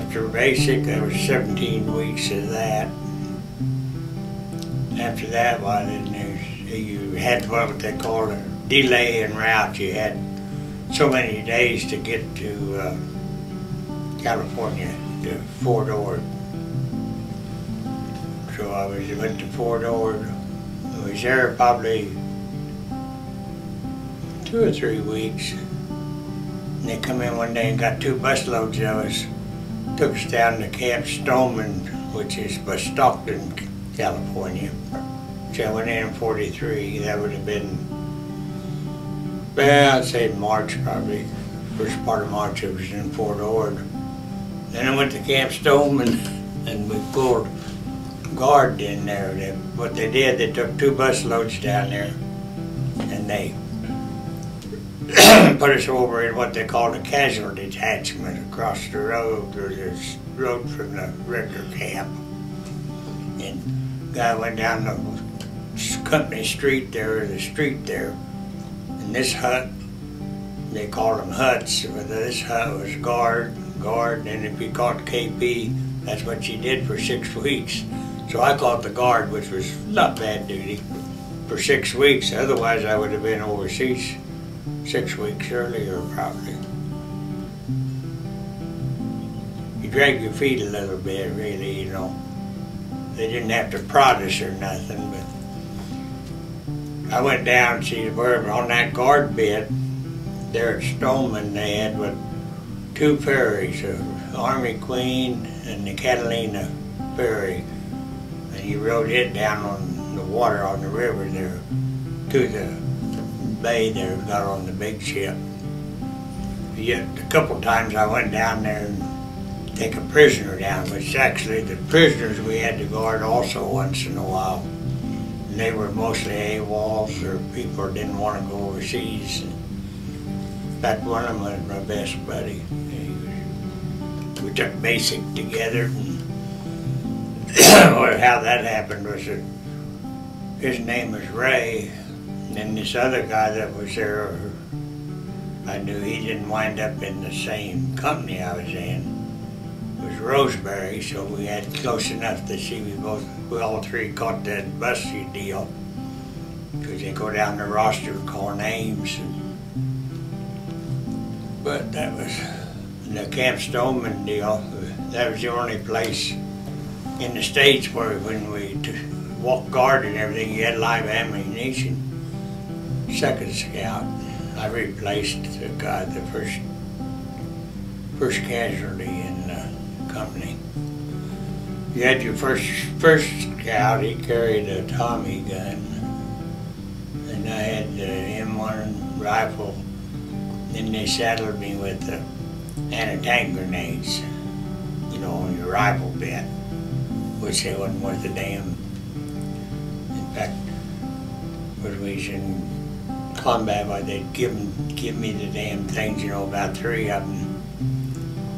After basic, there was 17 weeks of that. After that, well, then you had what they call a delay en route. You had so many days to get to California, to Fort Ord. So I went to Fort Ord. I was there probably 2 or 3 weeks. And they come in one day and got 2 busloads of us. Took us down to Camp Stoneman, which is by Stockton, California. So I went in 43. That would have been, well, I'd say March probably. First part of March it was in Fort Ord. Then I went to Camp Stoneman and we pulled guard in there. What they did, they took 2 busloads down there and they put us over in what they called a casualty detachment across the road, or the road from the regular camp. And the guy went down the company street there, or the street there, and this hut, they called them huts, but this hut was guard, and if you caught KP, that's what you did for 6 weeks. So I caught the guard, which was not bad duty, for 6 weeks. Otherwise I would have been overseas 6 weeks earlier, probably. You drag your feet a little bit, really, you know. They didn't have to prod us or nothing, but I went down, see, where on that guard bit, there at Stoneman, they had 2 ferries, the Army Queen and the Catalina ferry. And you rode it down on the water on the river there to the bay there, got on the big ship. Yet a couple times I went down there and take a prisoner down, which actually the prisoners we had to guard also once in a while. And they were mostly AWOLs or people who didn't want to go overseas. In fact, one of them was my best buddy. We took basic together. And how that happened was that his name was Ray. And this other guy that was there, I knew he didn't wind up in the same company I was in. It was Roseberry, so we had close enough to see we all 3 caught that bus deal. Because they go down the roster and call names. But that was the Camp Stoneman deal. That was the only place in the States where when we walked guard and everything, you had live ammunition. Second scout, I replaced the guy, the first casualty in the company. You had your first scout, he carried a Tommy gun, and I had the M1 rifle. Then they saddled me with the anti-tank grenades, you know, on your rifle bit, which they wasn't worth a damn. In fact, when we was in combat, why they'd give me the damn things, you know, about 3 of them.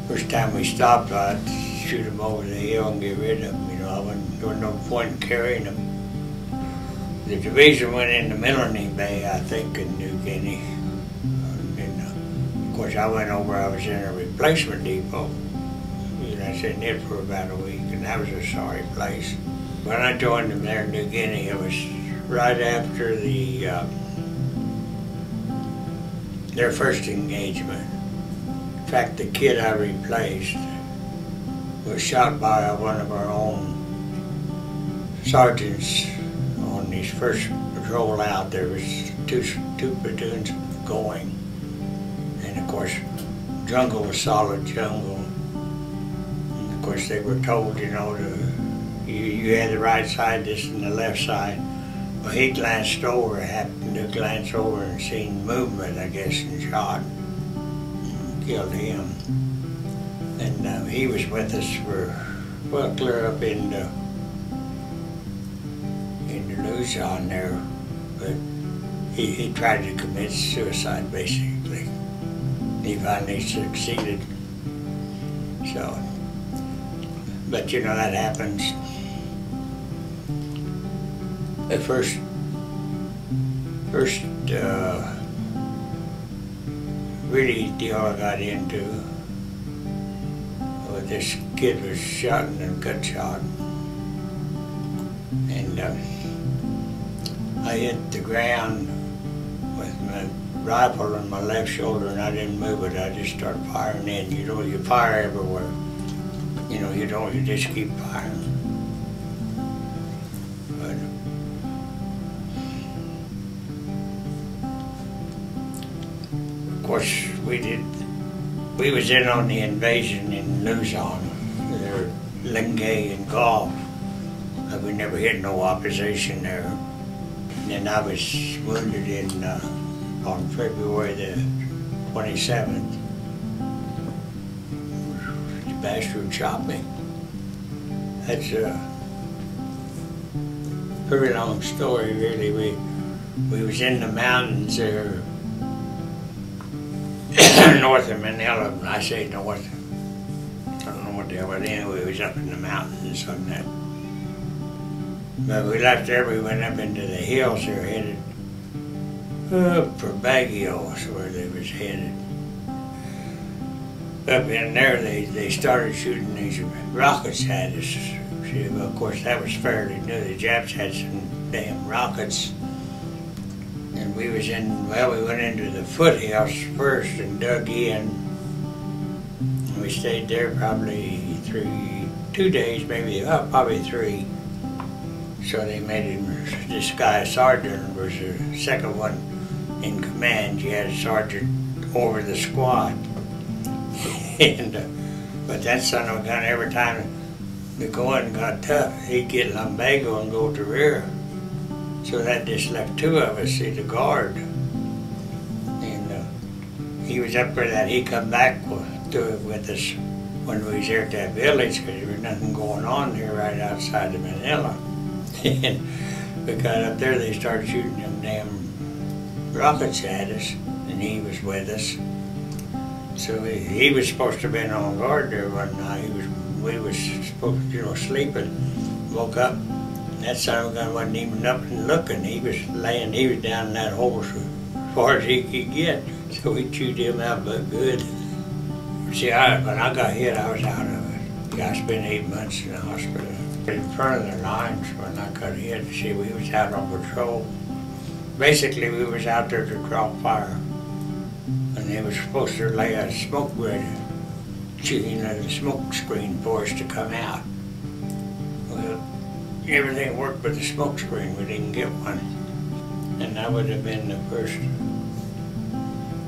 First time we stopped, I'd shoot them over the hill and get rid of them, you know. There was no point in carrying them. The division went into Melanie Bay, I think, in New Guinea. And, of course, I went over, I was in a replacement depot. And I was in it for about a week, and that was a sorry place. When I joined them there in New Guinea, it was right after their first engagement. In fact, the kid I replaced was shot by one of our own sergeants on his first patrol out. There was two platoons going, and of course, jungle was solid jungle. And of course, they were told, you know, you had the right side, this and the left side. Well, he glanced over, happened to glance over and seen movement, I guess, and shot and killed him. And he was with us for, well, clear up into Luzon there, but he tried to commit suicide, basically. He finally succeeded. So, but you know, that happens. The first really deal I got into with but this kid was shot in a gut shot. And I hit the ground with my rifle on my left shoulder, and I didn't move it. I just started firing in. You know, you fire everywhere. You know, you just keep firing. But of course, we was in on the invasion in Luzon, there, Lingay and Gulf. We never hit no opposition there. And I was wounded in on February the 27th. The bastard shot me. That's a pretty long story, really. We was in the mountains there, north of Manila. I say north. I don't know what the hell, but anyway, we was up in the mountains on that. But we left there, we went up into the hills there, headed up for Baguio, is where they was headed. Up in there, they started shooting these rockets at us. Of course, that was fairly new. The Japs had some damn rockets. And we was in, well, we went into the foothills first and dug in. And we stayed there probably 2 days, maybe, probably 3. So they made him, this guy, a sergeant, was the second one in command. You had a sergeant over the squad. And, but that son of a gun, every time the going got tough, he'd get lumbago and go to rear. So that just left 2 of us, see, the guard. And he was up for that. He come back with us when we was here at that village, because there was nothing going on there right outside of Manila. And we got up there, they started shooting them damn rockets at us, and he was with us. So he was supposed to have been on guard there one night. We was supposed to, you know, sleeping. Woke up, and that son of a gun wasn't even up and looking. He was down in that hole as far as he could get. So we chewed him out but good. See, when I got hit, I was out of it. I spent 8 months in the hospital. In front of the lines when I got hit. See, we was out on patrol. Basically, we was out there to draw fire. And they was supposed to lay a smoke grid, you know, the smoke screen for us to come out. Well, everything worked but the smoke screen. We didn't get one. And that would have been the first,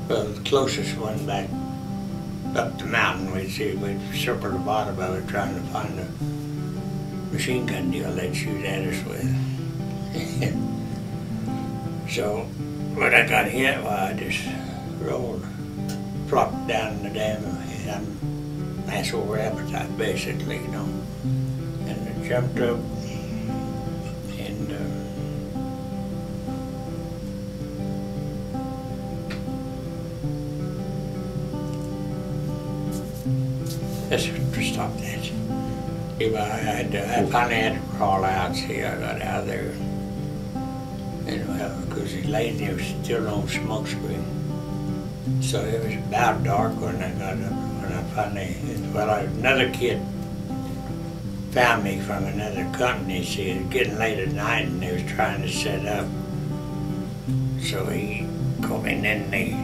well, the closest one back up the mountain. We'd circle the bottom of it trying to find a machine gun deal they'd shoot at us with. So when I got hit, well, I just rolled, flopped down in the damn asshole rabbit, basically, you know. And I jumped up and let's stop that. I finally had to crawl out. See, I got out of there. And well, because he laid there, was still no smoke screen. So it was about dark when I got up. When I finally, well, another kid found me from another company. See, it was getting late at night, and they was trying to set up. So he called me, and then they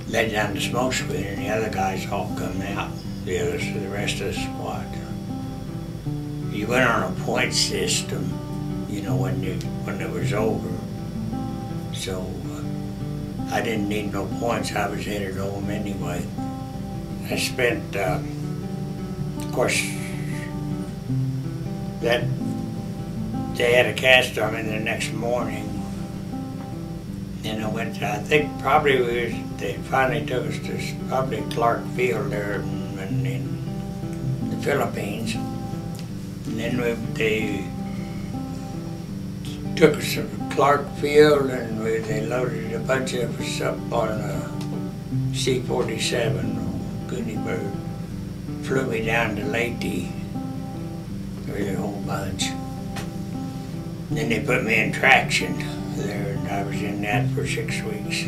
let down the smoke screen, and the other guys all come out. The rest of the squad. You went on a point system, you know, when it was over. So I didn't need no points. I was headed home anyway. I spent, of course, that they had a cast on me the next morning. And I went to, I think probably they finally took us to probably Clark Field there in the Philippines. And then they took us to Clark Field, and they loaded a bunch of us up on a C-47, Goody Bird. Flew me down to Leyte with a whole bunch. Then they put me in traction there, and I was in that for 6 weeks.